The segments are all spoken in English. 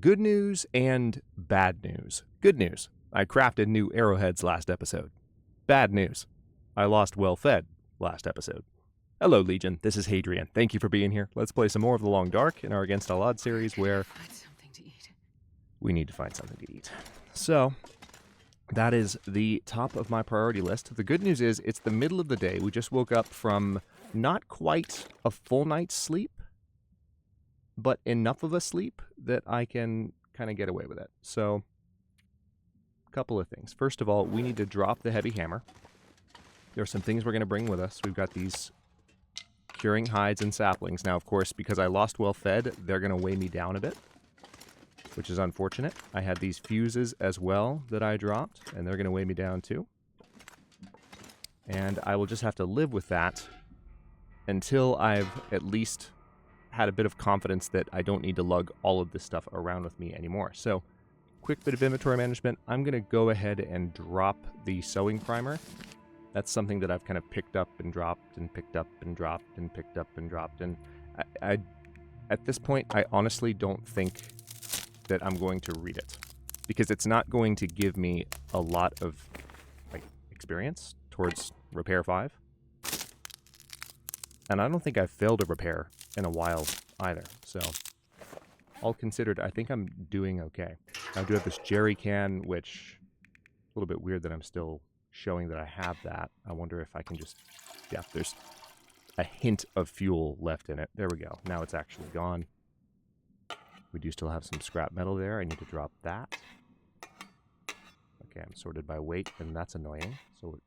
Good news and bad news. Good news, I crafted new arrowheads last episode. Bad news, I lost well-fed last episode. Hello, Legion. This is Hadrian. Thank you for being here. Let's play some more of The Long Dark in our Against All Odds series where we need to find something to eat. So, that is the top of my priority list. The good news is it's the middle of the day. We just woke up from not quite a full night's sleep, but enough of a sleep that I can kind of get away with it. So, a couple of things. First of all, we need to drop the heavy hammer. There are some things we're going to bring with us. We've got these curing hides and saplings. Now, of course, because I lost well-fed, they're going to weigh me down a bit, which is unfortunate. I had these fuses as well that I dropped, and they're going to weigh me down too. And I will just have to live with that until I've at least had a bit of confidence that I don't need to lug all of this stuff around with me anymore. So, quick bit of inventory management. I'm going to go ahead and drop the sewing primer. That's something that I've kind of picked up and dropped and picked up and dropped and picked up and dropped. And I at this point, I honestly don't think that I'm going to read it, because it's not going to give me a lot of experience towards repair 5. And I don't think I've failed a repair in a while either. So, all considered, I think I'm doing okay. I do have this jerry can, which a little bit weird that I'm still showing that I have that. I wonder if I can just, yeah, there's a hint of fuel left in it. There we go. Now it's actually gone. We do still have some scrap metal there. I need to drop that. Okay, I'm sorted by weight, and that's annoying. So we'll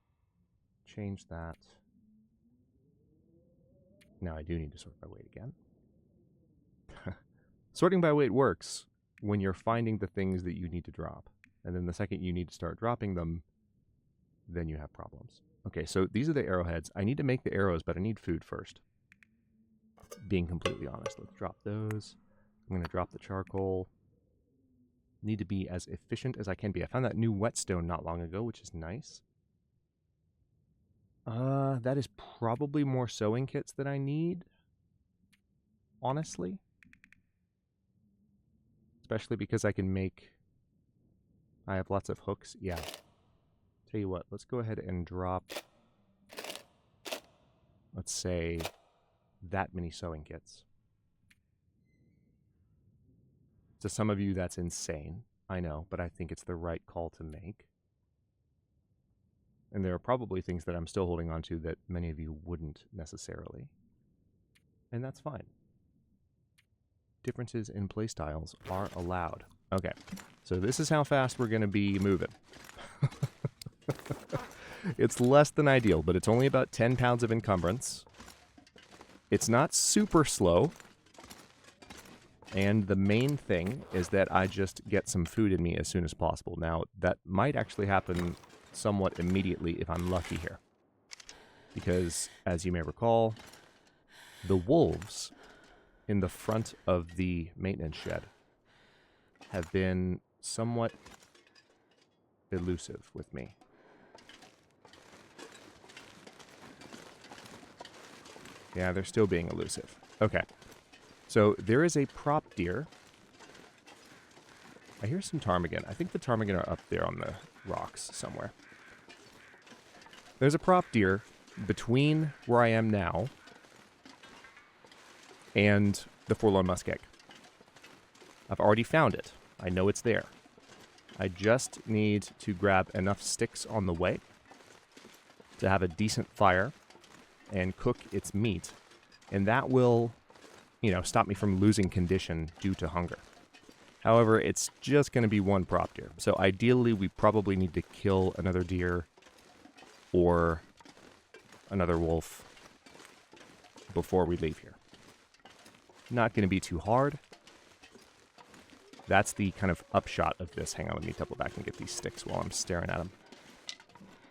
change that. Now I do need to sort by weight again. Sorting by weight works when you're finding the things that you need to drop. And then the second you need to start dropping them, then you have problems. Okay, so these are the arrowheads. I need to make the arrows, but I need food first. Being completely honest, let's drop those. I'm going to drop the charcoal. Need to be as efficient as I can be. I found that new whetstone not long ago, which is nice. That is probably more sewing kits that I need, honestly. Especially because I can make... I have lots of hooks. Yeah. Tell you what, let's go ahead and drop, let's say, that many sewing kits. To some of you, that's insane. I know, but I think it's the right call to make. And there are probably things that I'm still holding on to that many of you wouldn't necessarily. And that's fine. Differences in playstyles are allowed. Okay, so this is how fast we're going to be moving. It's less than ideal, but it's only about 10 pounds of encumbrance. It's not super slow. And the main thing is that I just get some food in me as soon as possible. Now, that might actually happen somewhat immediately if I'm lucky here. Because, as you may recall, the wolves in the front of the maintenance shed have been somewhat elusive with me. Yeah, they're still being elusive. Okay. So, there is a prop deer. I hear some ptarmigan. I think the ptarmigan are up there on the rocks somewhere. There's a prop deer between where I am now and the forlorn muskeg. I've already found it. I know it's there. I just need to grab enough sticks on the way to have a decent fire and cook its meat. And that will, stop me from losing condition due to hunger. However, it's just going to be one prop deer. So ideally, we probably need to kill another deer or another wolf before we leave here. Not going to be too hard. That's the kind of upshot of this. Hang on, let me double back and get these sticks while I'm staring at them.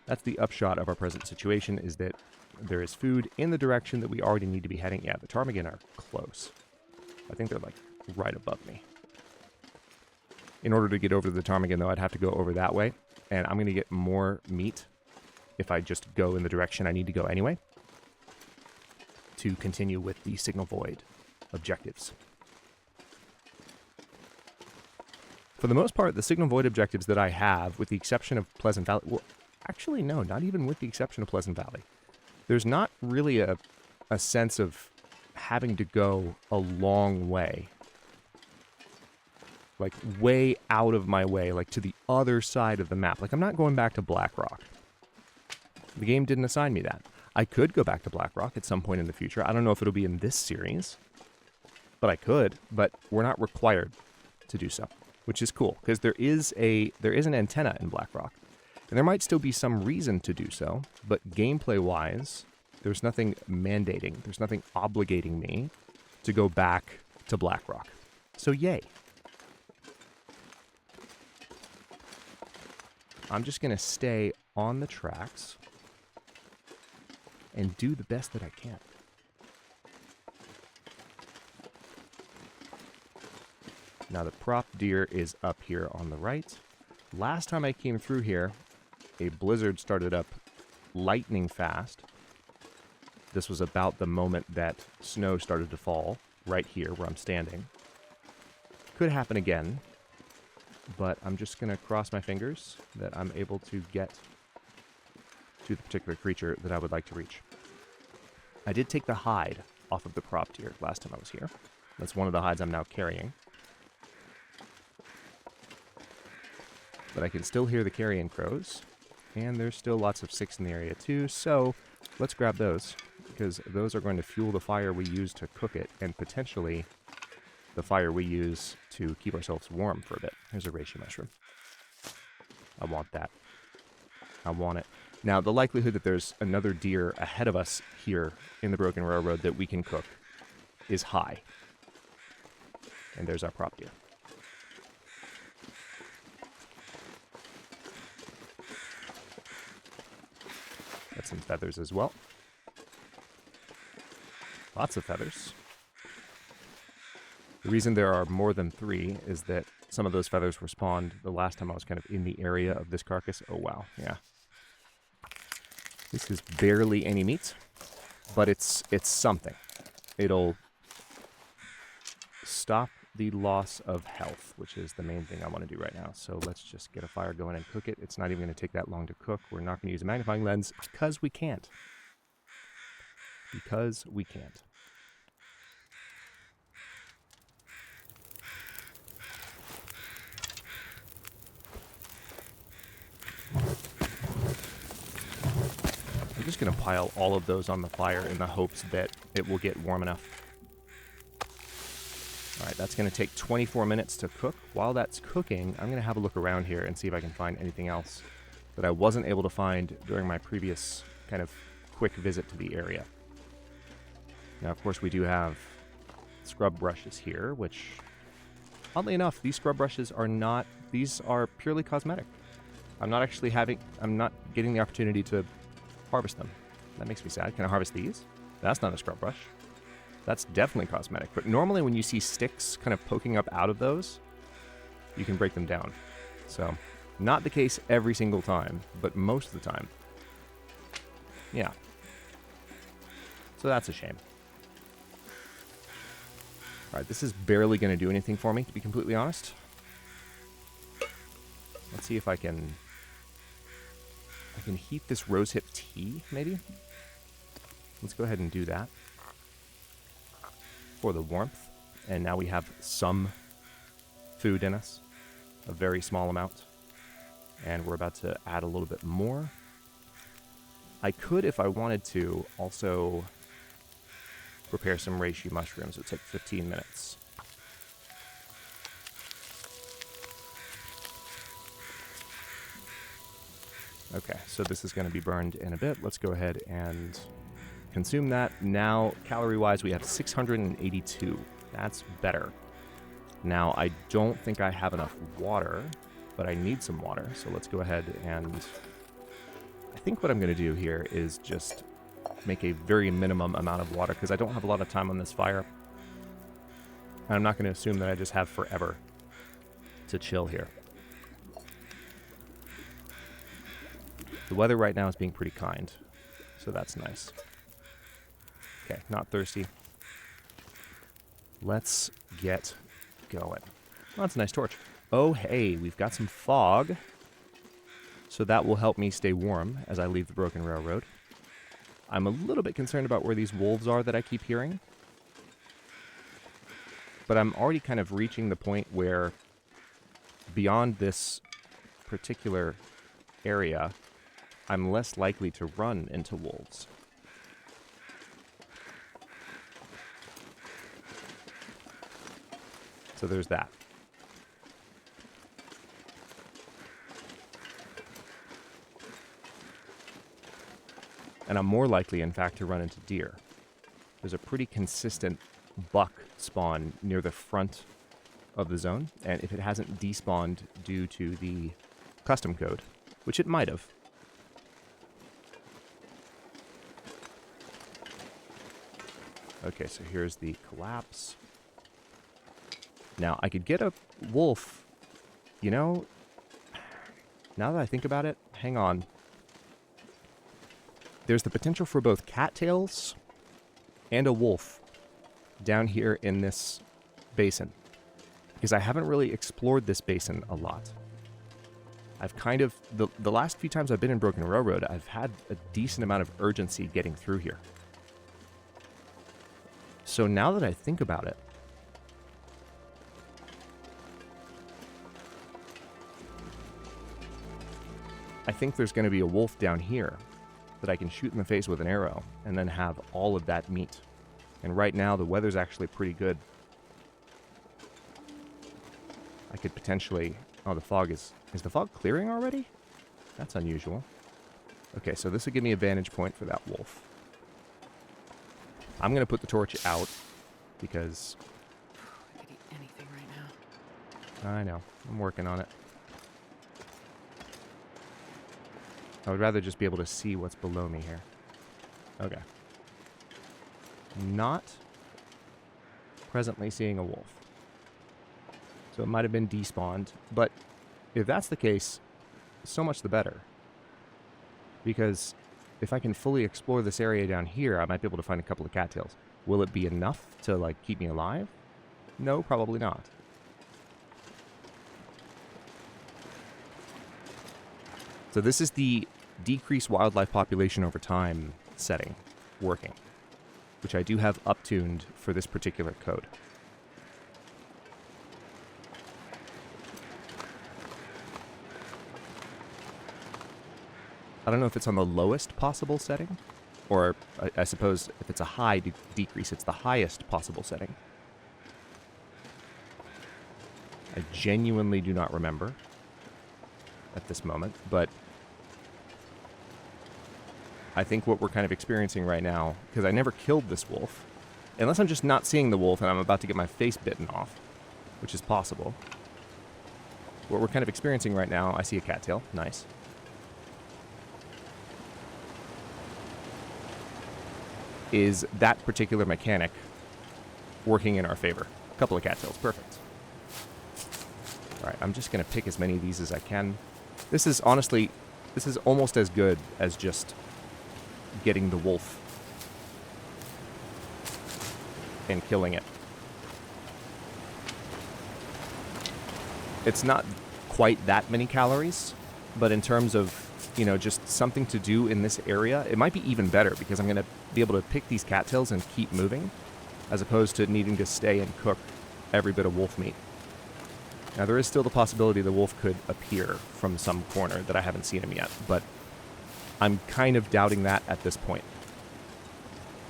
That's the upshot of our present situation, is that there is food in the direction that we already need to be heading. Yeah, the ptarmigan are close. I think they're right above me. In order to get over to the ptarmigan, though, I'd have to go over that way. And I'm going to get more meat if I just go in the direction I need to go anyway, to continue with the Signal Void objectives. For the most part, the Signal Void objectives that I have, with the exception of Pleasant Valley... Well, actually, no, not even with the exception of Pleasant Valley. There's not really a sense of having to go a long way. Like, way out of my way, like to the other side of the map. Like, I'm not going back to Blackrock. The game didn't assign me that. I could go back to Blackrock at some point in the future. I don't know if it'll be in this series, but I could. But we're not required to do so, which is cool, because there is an antenna in Blackrock. And there might still be some reason to do so, but gameplay-wise, there's nothing mandating, there's nothing obligating me to go back to Blackrock. So yay. I'm just going to stay on the tracks and do the best that I can. Now the prop deer is up here on the right. Last time I came through here, a blizzard started up lightning fast. This was about the moment that snow started to fall right here where I'm standing. Could happen again, but I'm just going to cross my fingers that I'm able to get to the particular creature that I would like to reach. I did take the hide off of the prop deer last time I was here. That's one of the hides I'm now carrying. But I can still hear the carrion crows, and there's still lots of 6 in the area too, so let's grab those, because those are going to fuel the fire we use to cook it, and potentially the fire we use to keep ourselves warm for a bit. Here's a reishi mushroom. I want that. I want it. Now, the likelihood that there's another deer ahead of us here in the Broken Railroad that we can cook is high. And there's our prop deer. Got some feathers as well. Lots of feathers. The reason there are more than 3 is that some of those feathers were spawned the last time I was kind of in the area of this carcass. Oh, wow. Yeah. This is barely any meat, but it's something. It'll stop the loss of health, which is the main thing I want to do right now. So let's just get a fire going and cook it. It's not even going to take that long to cook. We're not going to use a magnifying lens because we can't. Because we can't. I'm just going to pile all of those on the fire in the hopes that it will get warm enough. Alright, that's going to take 24 minutes to cook. While that's cooking, I'm going to have a look around here and see if I can find anything else that I wasn't able to find during my previous kind of quick visit to the area. Now, of course, we do have scrub brushes here, which, oddly enough, these scrub brushes are not, these are purely cosmetic. I'm not getting the opportunity to harvest them. That makes me sad. Can I harvest these? That's not a scrub brush. That's definitely cosmetic. But normally when you see sticks kind of poking up out of those, you can break them down. So, not the case every single time, but most of the time. Yeah. So that's a shame. Alright, this is barely going to do anything for me, to be completely honest. Let's see if I can heat this rosehip tea, maybe? Let's go ahead and do that for the warmth. And now we have some food in us, a very small amount. And we're about to add a little bit more. I could, if I wanted to, also prepare some reishi mushrooms. It would take 15 minutes. Okay, so this is going to be burned in a bit. Let's go ahead and consume that. Now, calorie-wise, we have 682. That's better. Now, I don't think I have enough water, but I need some water. So let's go ahead and... I think what I'm going to do here is just make a very minimum amount of water, because I don't have a lot of time on this fire. And I'm not going to assume that I just have forever to chill here. The weather right now is being pretty kind, so that's nice. Okay, not thirsty. Let's get going. Oh, that's a nice torch. Oh, hey, we've got some fog. So that will help me stay warm as I leave the Broken Railroad. I'm a little bit concerned about where these wolves are that I keep hearing. But I'm already kind of reaching the point where beyond this particular area, I'm less likely to run into wolves. So there's that. And I'm more likely, in fact, to run into deer. There's a pretty consistent buck spawn near the front of the zone, and if it hasn't despawned due to the custom code, which it might have. Okay, so here's the collapse. Now, I could get a wolf, you know, now that I think about it, hang on. There's the potential for both cattails and a wolf down here in this basin, because I haven't really explored this basin a lot. I've kind of, the last few times I've been in Broken Railroad, I've had a decent amount of urgency getting through here. So now that I think about it, I think there's going to be a wolf down here that I can shoot in the face with an arrow and then have all of that meat. And right now the weather's actually pretty good. I could potentially... Oh, the fog is the fog clearing already? That's unusual. Okay, so this would give me a vantage point for that wolf. I'm going to put the torch out because... I could eat anything right now. I know. I'm working on it. I would rather just be able to see what's below me here. Okay. Not presently seeing a wolf. So it might have been despawned, but if that's the case, so much the better. Because if I can fully explore this area down here, I might be able to find a couple of cattails. Will it be enough to, like, keep me alive? No, probably not. So this is the decrease wildlife population over time setting working, which I do have uptuned for this particular code. I don't know if it's on the lowest possible setting, or I suppose if it's a high decrease, it's the highest possible setting. I genuinely do not remember at this moment, but I think what we're kind of experiencing right now, because I never killed this wolf, unless I'm just not seeing the wolf and I'm about to get my face bitten off, which is possible. What we're kind of experiencing right now, I see a cattail, nice. Is that particular mechanic working in our favor. A couple of cattails, perfect. Alright, I'm just going to pick as many of these as I can. This is honestly, this is almost as good as just getting the wolf and killing it. It's not quite that many calories, but in terms of, you know, just something to do in this area, it might be even better because I'm going to be able to pick these cattails and keep moving, as opposed to needing to stay and cook every bit of wolf meat. Now, there is still the possibility the wolf could appear from some corner that I haven't seen him yet, but I'm kind of doubting that at this point.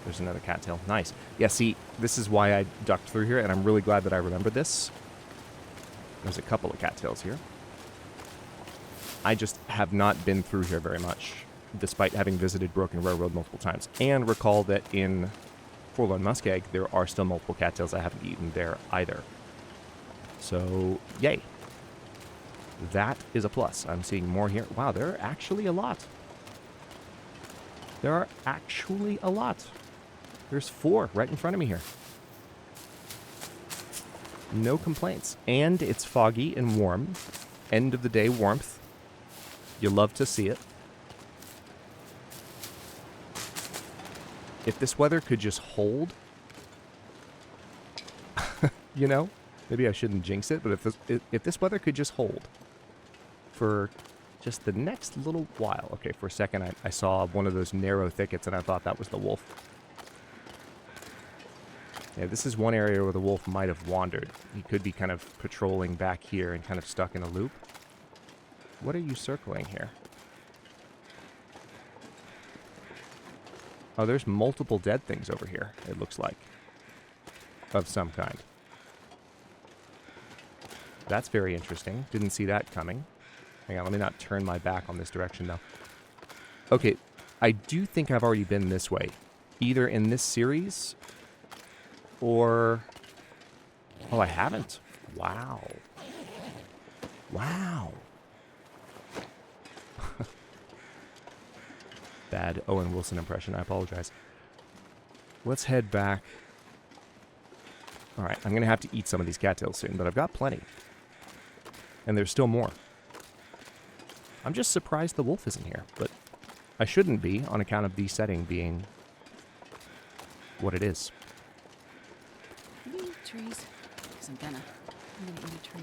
There's another cattail. Nice. Yeah, see, this is why I ducked through here, and I'm really glad that I remembered this. There's a couple of cattails here. I just have not been through here very much, despite having visited Broken Railroad multiple times. And recall that in Forlorn Muskeg, there are still multiple cattails I haven't eaten there either. So, yay. That is a plus. I'm seeing more here. Wow, there are actually a lot. There are actually a lot. There's 4 right in front of me here. No complaints. And it's foggy and warm. End of the day warmth. You love to see it. If this weather could just hold, you know, Maybe I shouldn't jinx it, but if this weather could just hold for just the next little while. Okay, for a second I saw one of those narrow thickets and I thought that was the wolf. Yeah, this is one area where the wolf might have wandered. He could be kind of patrolling back here and kind of stuck in a loop. What are you circling here? Oh, there's multiple dead things over here, it looks like. Of some kind. That's very interesting. Didn't see that coming. Hang on, let me not turn my back on this direction, though. Okay, I do think I've already been this way. Either in this series, or... Oh, I haven't. Wow. Wow. Bad Owen Wilson impression, I apologize. Let's head back. Alright, I'm going to have to eat some of these cattails soon, but I've got plenty. And there's still more. I'm just surprised the wolf isn't here, but I shouldn't be on account of the setting being what it is. Eat trees. Because I'm gonna eat a tree.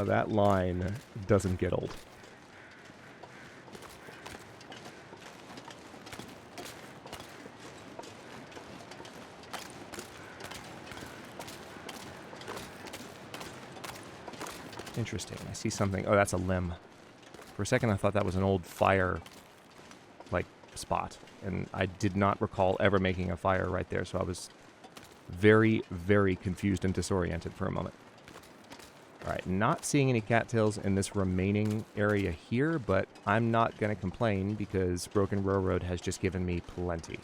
That line doesn't get old. Interesting. I see something. Oh, that's a limb. For a second, I thought that was an old fire, like, spot. And I did not recall ever making a fire right there, so I was very, very confused and disoriented for a moment. Alright, not seeing any cattails in this remaining area here, but I'm not going to complain because Broken Railroad has just given me plenty.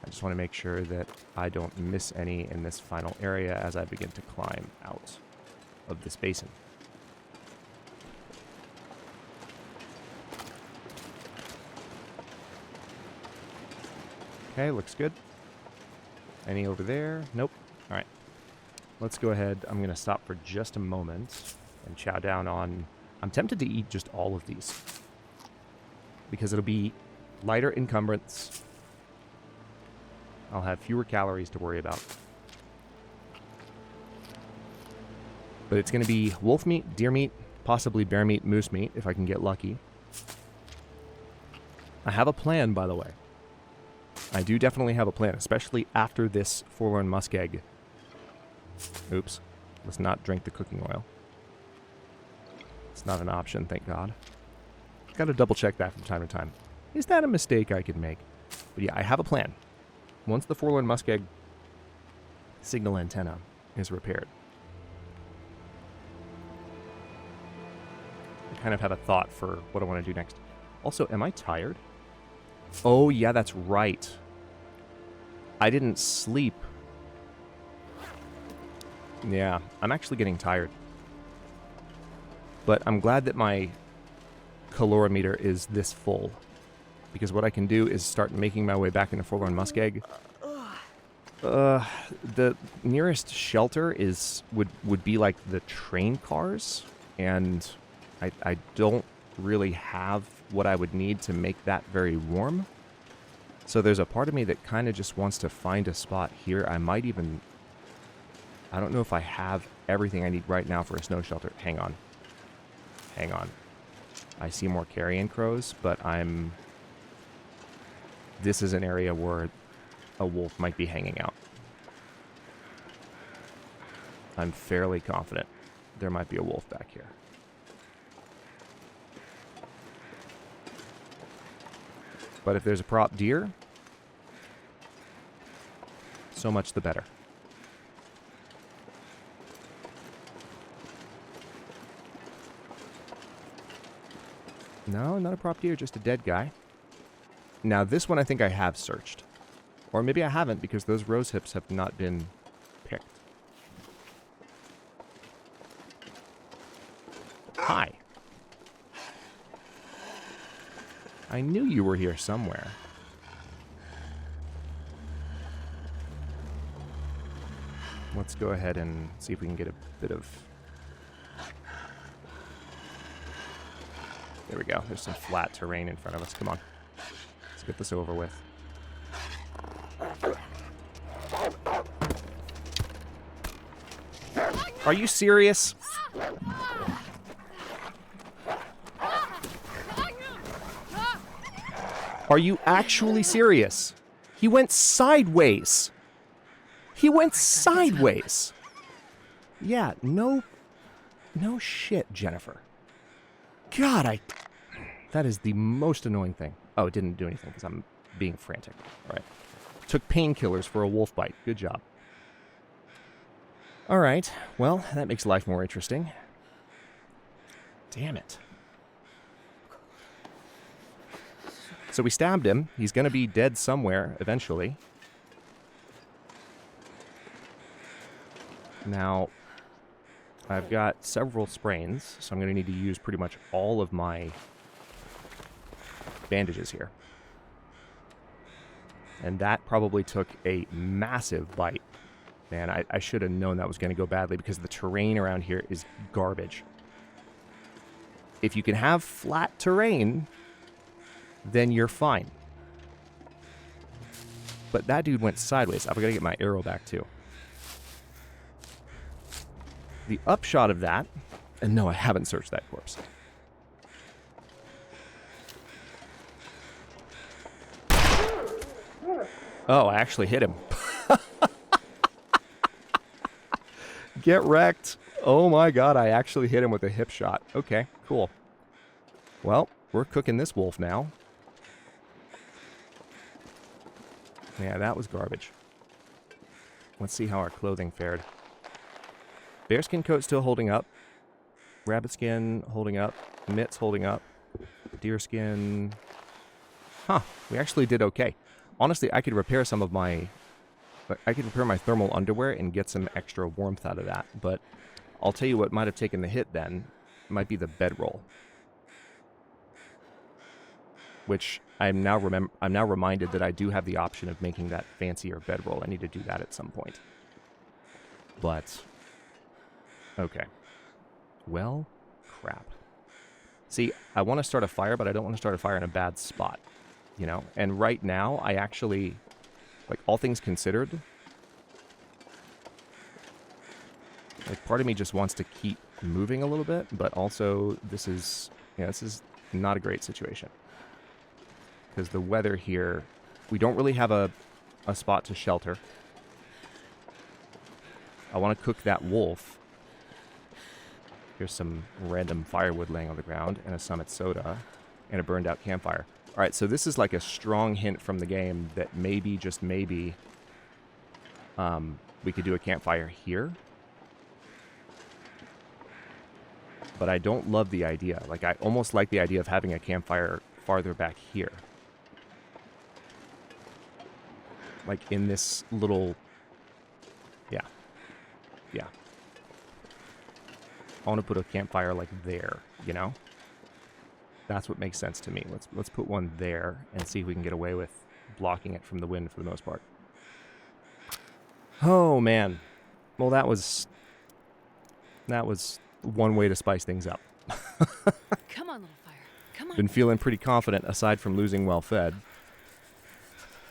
I just want to make sure that I don't miss any in this final area as I begin to climb out of this basin. Okay, looks good. Any over there? Nope. Alright. Let's go ahead. I'm going to stop for just a moment and chow down on... I'm tempted to eat just all of these. Because it'll be lighter encumbrance. I'll have fewer calories to worry about. But it's going to be wolf meat, deer meat, possibly bear meat, moose meat, if I can get lucky. I have a plan, by the way. I do definitely have a plan, especially after this forlorn muskeg. Oops. Let's not drink the cooking oil. It's not an option, thank God. Got to double check that from time to time. Is that a mistake I could make? But yeah, I have a plan. Once the forlorn muskeg signal antenna is repaired, I kind of have a thought for what I want to do next. Also, am I tired? Oh, yeah, that's right. I didn't sleep. Yeah, I'm actually getting tired. But I'm glad that my calorimeter is this full. Because what I can do is start making my way back into Forlorn Muskeg. The nearest shelter would be like the train cars. And I don't really have what I would need to make that very warm. So there's a part of me that kind of just wants to find a spot here. I might even... I don't know if I have everything I need right now for a snow shelter. Hang on. Hang on. I see more carrion crows, but I'm... This is an area where a wolf might be hanging out. I'm fairly confident there might be a wolf back here. But if there's a prop deer, so much the better. No, not a prop deer, just a dead guy. Now, this one I think I have searched. Or maybe I haven't, because those rose hips have not been picked. Hi. I knew you were here somewhere. Let's go ahead and see if we can get a bit of... There we go. There's some flat terrain in front of us. Come on. Let's get this over with. Are you serious? Are you actually serious? He went sideways. He went sideways. Yeah, no shit, Jennifer. God, that is the most annoying thing. Oh, it didn't do anything because I'm being frantic. All right. Took painkillers for a wolf bite. Good job. All right. Well, that makes life more interesting. Damn it. So we stabbed him. He's going to be dead somewhere eventually. Now, I've got several sprains, so I'm going to need to use pretty much all of my bandages here. And that probably took a massive bite. Man, I should have known that was going to go badly because the terrain around here is garbage. If you can have flat terrain, then you're fine. But that dude went sideways. I've got to get my arrow back too. The upshot of that, and no, I haven't searched that corpse. Oh, I actually hit him. Get wrecked. Oh my god, I actually hit him with a hip shot. Okay, cool. Well, we're cooking this wolf now. Yeah, that was garbage. Let's see how our clothing fared. Bearskin coat still holding up. Rabbit skin holding up. Mitts holding up. Deerskin. Huh, we actually did okay. Honestly, I could repair some of my... I could repair my thermal underwear and get some extra warmth out of that. But I'll tell you what might have taken the hit then. Might be the bedroll. Which I'm now reminded that I do have the option of making that fancier bedroll. I need to do that at some point. But... okay. Well, crap. See, I want to start a fire, but I don't want to start a fire in a bad spot. You know? And right now, I actually... like, all things considered... like, part of me just wants to keep moving a little bit, but also, this is... yeah, this is not a great situation. Because the weather here... we don't really have a spot to shelter. I want to cook that wolf. Here's some random firewood laying on the ground, and a summit soda, and a burned out campfire. Alright, so this is like a strong hint from the game that maybe, just maybe, we could do a campfire here. But I don't love the idea. Like, I almost like the idea of having a campfire farther back here. Like, in this little... yeah. Yeah. I want to put a campfire, like, there, you know? That's what makes sense to me. Let's put one there and see if we can get away with blocking it from the wind for the most part. Oh, man. Well, that was one way to spice things up. Come on, little fire. Come on. Been feeling pretty confident aside from losing well fed.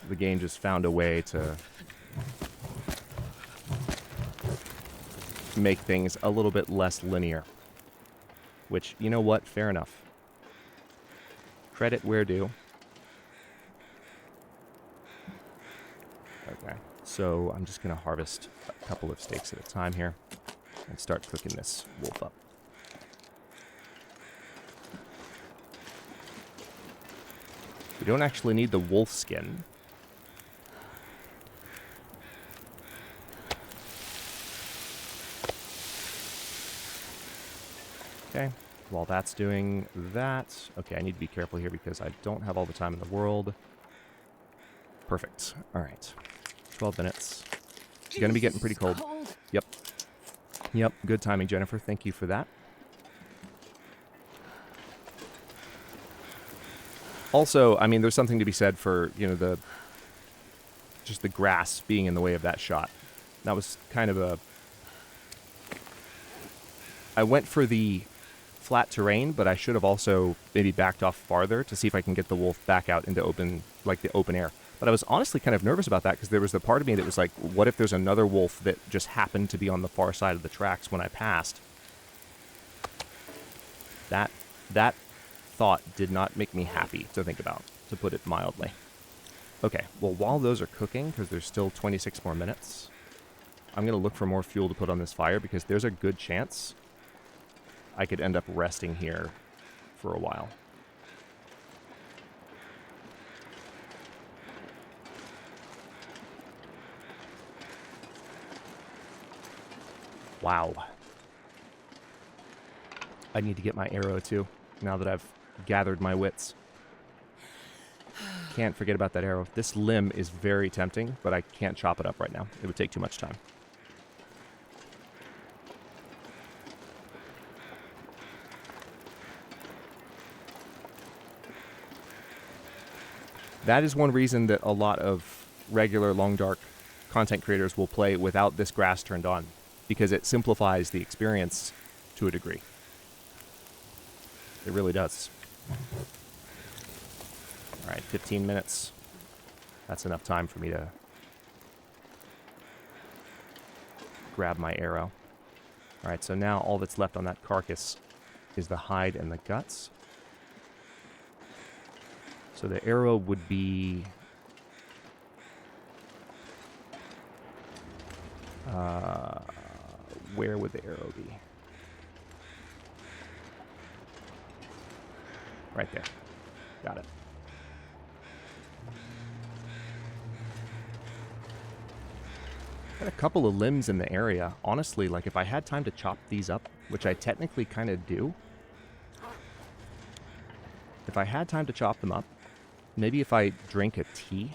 The game just found a way to make things a little bit less linear. Which, you know what? Fair enough. Credit where due. Okay, so I'm just going to harvest a couple of steaks at a time here and start cooking this wolf up. We don't actually need the wolf skin. Okay. While that's doing that... okay, I need to be careful here because I don't have all the time in the world. Perfect. Alright. 12 minutes. It's going to be getting pretty cold. Yep. Yep. Good timing, Jennifer. Thank you for that. Also, I mean, there's something to be said for, you know, just the grass being in the way of that shot. That was kind of a... I went for the flat terrain, but I should have also maybe backed off farther to see if I can get the wolf back out into open, like the open air. But I was honestly kind of nervous about that because there was the part of me that was like, what if there's another wolf that just happened to be on the far side of the tracks when I passed? That thought did not make me happy to think about, to put it mildly. Okay, well, while those are cooking, because there's still 26 more minutes, I'm going to look for more fuel to put on this fire because there's a good chance I could end up resting here for a while. Wow. I need to get my arrow too, now that I've gathered my wits. Can't forget about that arrow. This limb is very tempting, but I can't chop it up right now. It would take too much time. That is one reason that a lot of regular Long Dark content creators will play without this grass turned on, because it simplifies the experience to a degree. It really does. All right, 15 minutes. That's enough time for me to grab my arrow. All right, so now all that's left on that carcass is the hide and the guts. So the arrow would be... where would the arrow be? Right there. Got it. Got a couple of limbs in the area. Honestly, like if I had time to chop these up, which I technically kind of do, if I had time to chop them up, maybe if I drink a tea,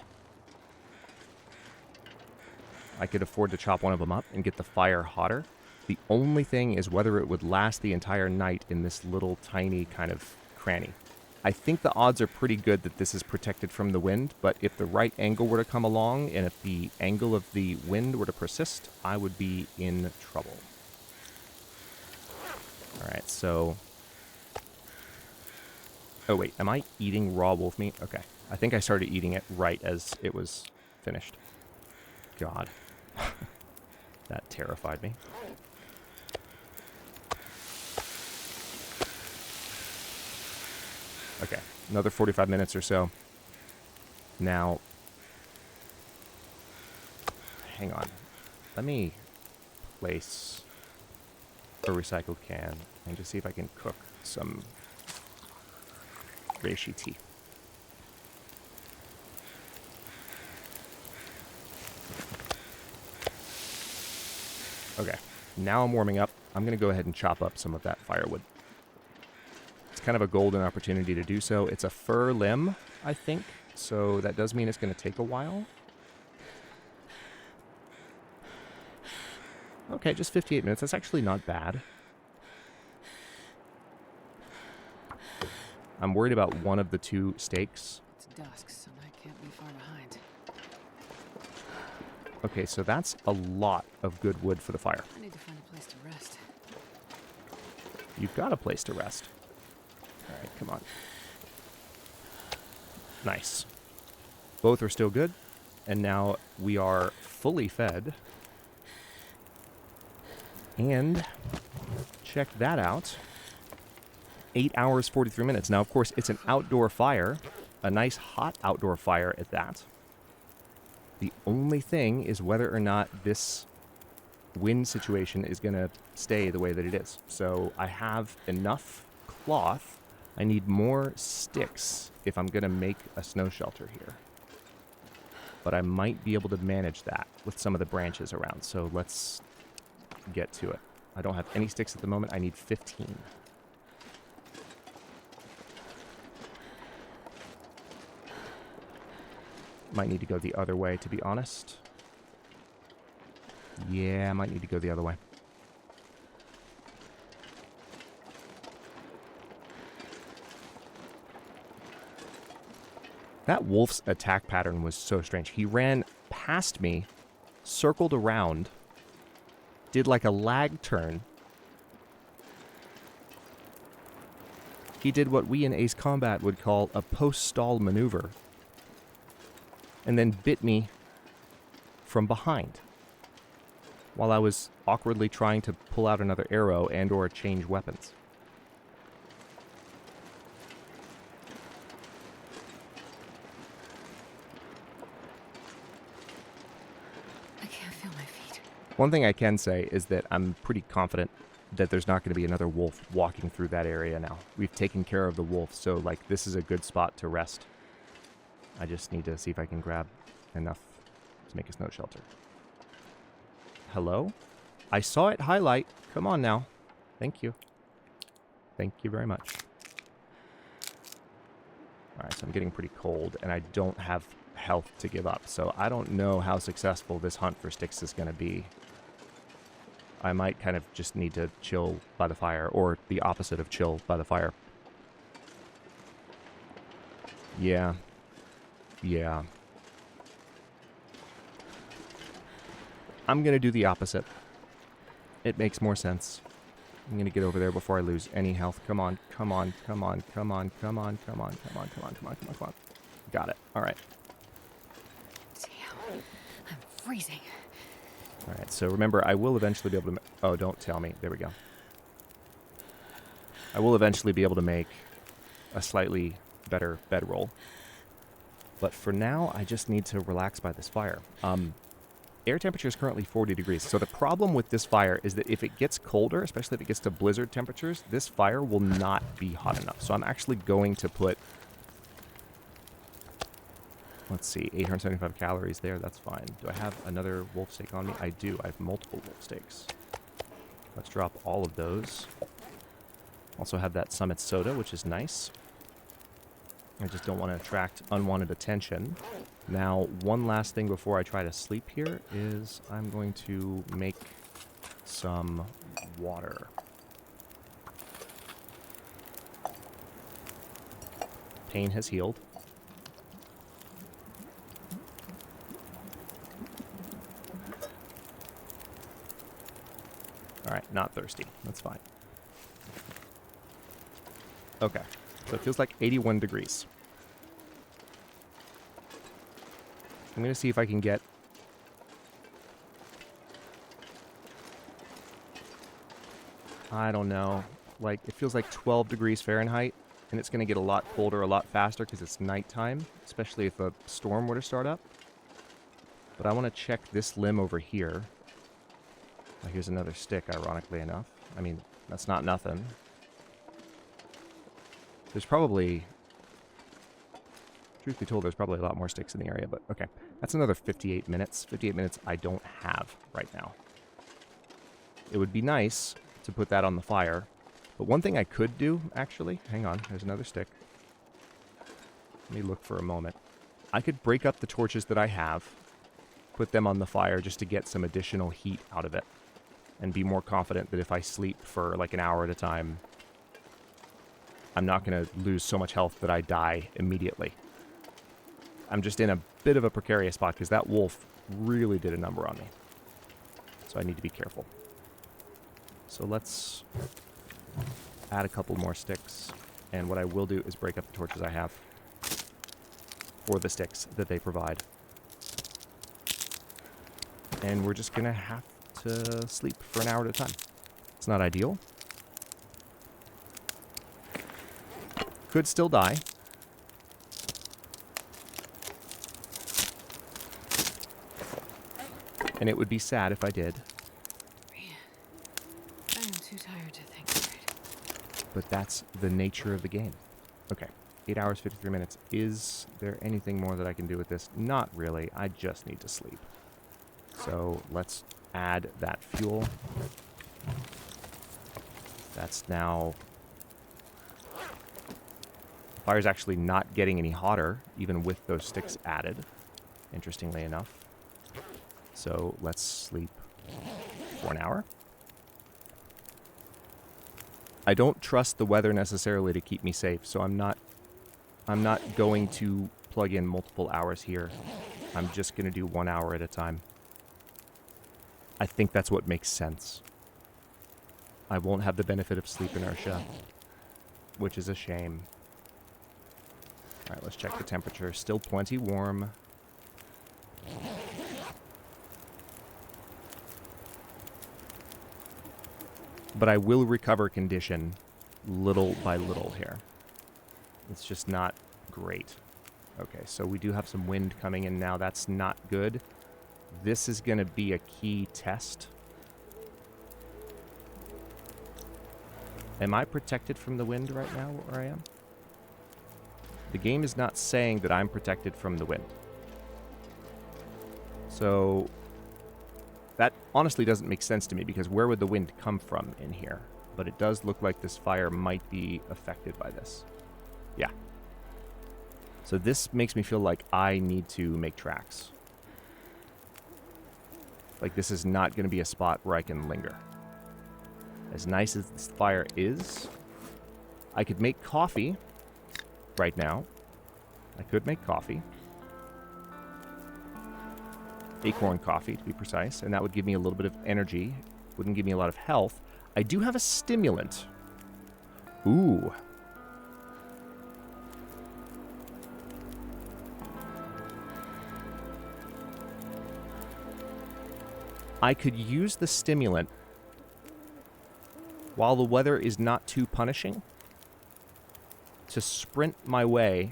I could afford to chop one of them up and get the fire hotter. The only thing is whether it would last the entire night in this little tiny kind of cranny. I think the odds are pretty good that this is protected from the wind, but if the right angle were to come along and if the angle of the wind were to persist, I would be in trouble. Alright, so... Oh wait, am I eating raw wolf meat? Okay. I think I started eating it right as it was finished. God. That terrified me. Okay, another 45 minutes or so. Now, hang on. Let me place a recycled can and just see if I can cook some reishi tea. Okay, now I'm warming up. I'm going to go ahead and chop up some of that firewood. It's kind of a golden opportunity to do so. It's a fir limb, I think, so that does mean it's going to take a while. Okay, just 58 minutes. That's actually not bad. I'm worried about one of the two steaks. It's dusk, so that can't be far behind. Okay, so that's a lot of good wood for the fire. I need to find a place to rest. You've got a place to rest. All right, come on. Nice. Both are still good, and now we are fully fed. And check that out. 8 hours, 43 minutes. Now, of course, it's an outdoor fire, a nice hot outdoor fire at that. The only thing is whether or not this wind situation is going to stay the way that it is. So I have enough cloth. I need more sticks if I'm going to make a snow shelter here. But I might be able to manage that with some of the branches around. So let's get to it. I don't have any sticks at the moment. I need 15. Might need to go the other way, to be honest. Yeah, I might need to go the other way. That wolf's attack pattern was so strange. He ran past me, circled around, did like a lag turn. He did what we in Ace Combat would call a post-stall maneuver. and then bit me from behind while I was awkwardly trying to pull out another arrow and or change weapons. I can't feel my feet. One thing I can say is that I'm pretty confident that there's not going to be another wolf walking through that area now. We've taken care of the wolf, so like this is a good spot to rest. I just need to see if I can grab enough to make a snow shelter. Hello? I saw it highlight. Come on now. Thank you. Thank you very much. Alright, so I'm getting pretty cold, and I don't have health to give up, so I don't know how successful this hunt for sticks is going to be. I might kind of just need to chill by the fire, or the opposite of chill by the fire. Yeah. Yeah. I'm going to do the opposite. It makes more sense. I'm going to get over there before I lose any health. Come on, come on, come on, come on, come on, come on, come on, come on, come on, come on, come on. Got it. All right. Damn. I'm freezing. All right, so remember, I will eventually be able to... Oh, don't tell me. There we go. I will eventually be able to make a slightly better bedroll. But for now, I just need to relax by this fire. Air temperature is currently 40 degrees. So the problem with this fire is that if it gets colder, especially if it gets to blizzard temperatures, this fire will not be hot enough. So I'm actually going to put... Let's see, 875 calories there, that's fine. Do I have another wolf steak on me? I do, I have multiple wolf steaks. Let's drop all of those. Also have that Summit soda, which is nice. I just don't want to attract unwanted attention. Now, one last thing before I try to sleep here is I'm going to make some water. Pain has healed. Alright, not thirsty. That's fine. Okay. So it feels like 81 degrees. I'm going to see if I can get... I don't know. Like, it feels like 12 degrees Fahrenheit, and it's going to get a lot colder a lot faster because it's nighttime, especially if a storm were to start up. But I want to check this limb over here. Oh, here's another stick, ironically enough. I mean, that's not nothing. There's probably... Truth be told, there's probably a lot more sticks in the area, but okay. That's another 58 minutes. 58 minutes I don't have right now. It would be nice to put that on the fire. But one thing I could do, actually... Hang on, there's another stick. Let me look for a moment. I could break up the torches that I have, put them on the fire just to get some additional heat out of it, and be more confident that if I sleep for like an hour at a time, I'm not going to lose so much health that I die immediately. I'm just in a bit of a precarious spot because that wolf really did a number on me. So I need to be careful. So let's add a couple more sticks. And what I will do is break up the torches I have for the sticks that they provide. And we're just going to have to sleep for an hour at a time. It's not ideal. Could still die. And it would be sad if I did. I am too tired to think straight. But that's the nature of the game. Okay, 8 hours, 53 minutes. Is there anything more that I can do with this? Not really. I just need to sleep. So let's add that fuel. That's now... The fire's actually not getting any hotter, even with those sticks added, interestingly enough. So let's sleep for an hour. I don't trust the weather necessarily to keep me safe, so I'm not going to plug in multiple hours here. I'm just going to do 1 hour at a time. I think that's what makes sense. I won't have the benefit of sleep inertia, which is a shame. Alright, let's check the temperature. Still plenty warm. But I will recover condition little by little here. It's just not great. Okay, so we do have some wind coming in now. That's not good. This is going to be a key test. Am I protected from the wind right now where I am? The game is not saying that I'm protected from the wind. So that honestly doesn't make sense to me, because where would the wind come from in here? But it does look like this fire might be affected by this. Yeah. So this makes me feel like I need to make tracks. Like this is not going to be a spot where I can linger. As nice as this fire is, I could make coffee right now. I could make coffee. Acorn coffee, to be precise, and that would give me a little bit of energy. Wouldn't give me a lot of health. I do have a stimulant. Ooh. I could use the stimulant while the weather is not too punishing to sprint my way.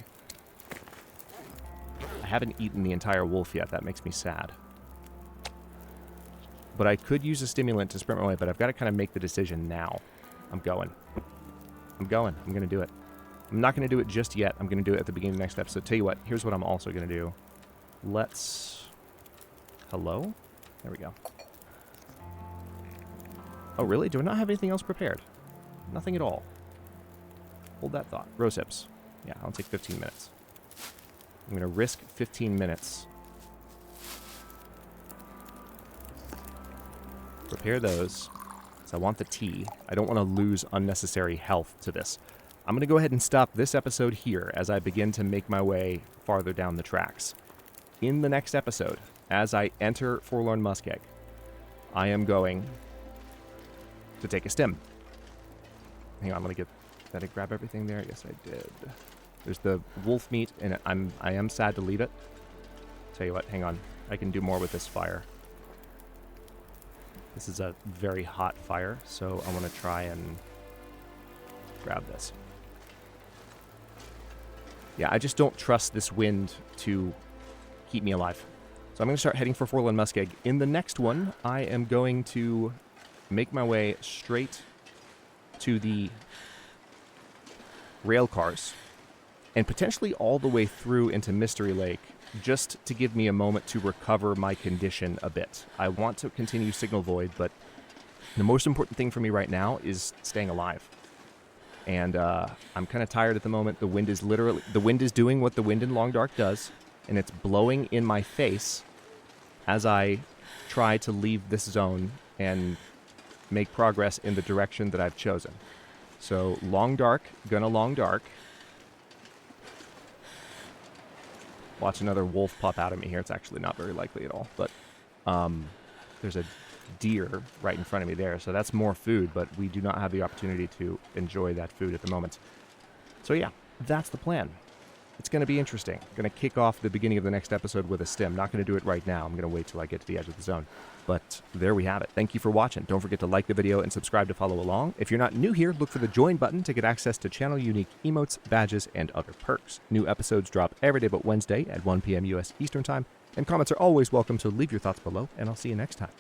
I haven't eaten the entire wolf yet. That makes me sad. But I could use a stimulant to sprint my way, but I've got to kind of make the decision now. I'm going. I'm going. I'm going to do it. I'm not going to do it just yet. I'm going to do it at the beginning of the next episode. Tell you what, here's what I'm also going to do. Let's... Hello? There we go. Oh, really? Do I not have anything else prepared? Nothing at all. Hold that thought. Rose hips. Yeah, I'll take 15 minutes. I'm going to risk 15 minutes. Prepare those. So I want the tea. I don't want to lose unnecessary health to this. I'm going to go ahead and stop this episode here as I begin to make my way farther down the tracks. In the next episode, as I enter Forlorn Muskeg, I am going to take a stim. Hang on, I'm going to get... Did I grab everything there? Yes, I did. There's the wolf meat, and I am sad to leave it. Tell you what, hang on. I can do more with this fire. This is a very hot fire, so I want to try and grab this. Yeah, I just don't trust this wind to keep me alive. So I'm going to start heading for Forlorn Muskeg. In the next one, I am going to make my way straight to the rail cars and potentially all the way through into Mystery Lake, just to give me a moment to recover my condition a bit. I want to continue Signal Void, but the most important thing for me right now is staying alive. And I'm kind of tired at the moment. The wind is doing what the wind in Long Dark does, and it's blowing in my face as I try to leave this zone and make progress in the direction that I've chosen. So Long Dark, gonna Long Dark. Watch another wolf pop out at me here. It's actually not very likely at all, but there's a deer right in front of me there, so that's more food, but we do not have the opportunity to enjoy that food at the moment. So yeah, that's the plan. It's going to be interesting. Going to kick off the beginning of the next episode with a stim. Not going to do it right now. I'm going to wait till I get to the edge of the zone. But there we have it. Thank you for watching. Don't forget to like the video and subscribe to follow along. If you're not new here, look for the join button to get access to channel unique emotes, badges, and other perks. New episodes drop every day but Wednesday at 1 p.m. US Eastern Time, and comments are always welcome, so leave your thoughts below, and I'll see you next time.